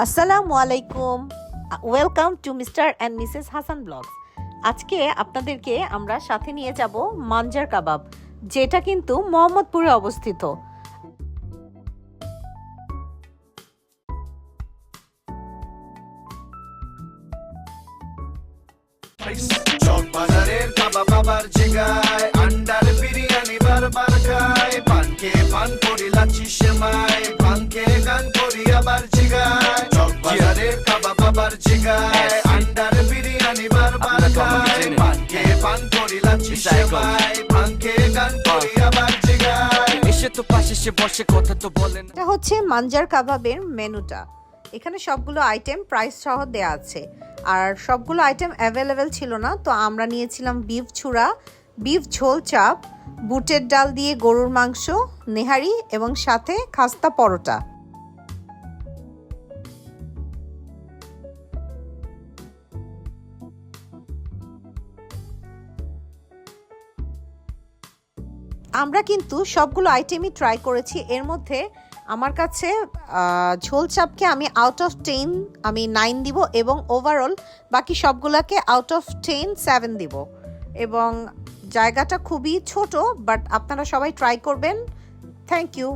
আসসালামু আলাইকুম, welcome to mister and Mrs Hasan blogs. আজকে আপনাদেরকে আমরা সাথে নিয়ে যাব মাঞ্জার কাবাব, যেটা কিন্তু মোহাম্মদপুরে অবস্থিত। চকবাজারের কাবাব আবার জিগায়, আন্ডার বিরিয়ানি বারবার খায়, পানকে পান করি লাচ্ছি সেমাই, পানকে গান করি আবার জিগায়। চকবাজারের কাবাব আবার জিগায়, আন্ডার বিরিয়ানি বারবার খায়, পানকে পান করি লাচ্ছি সেমাই, পানকে গান করি আবার জিগায়। এসে তো পাশে সে বসে কথা তো বলে না। এটা হচ্ছে মাঞ্জার কাবাবের মেনুটা। এখানে সবগুলো আইটেম প্রাইস সহ দেয়া আছে, আর সবগুলো আইটেম অ্যাভেলেবেল ছিল না, তো আমরা নিয়েছিলাম বিফ ছুরা, বিফ ঝোল চাপ, বুটের ডাল দিয়ে গরুর মাংস, নেহারি এবং সাথে খাস্তা পরোটা। আমরা কিন্তু সবগুলো আইটেমই ট্রাই করেছি। এর মধ্যে আমার কাছে ঝোল চাপকে আমি আউট অফ 10 আমি 9 দিব, এবং ওভারঅল বাকি সবগুলোকে আউট অফ 10 7 দিব। এবং জায়গাটা খুবই ছোট, বাট আপনারা সবাই ট্রাই করবেন। Thank you.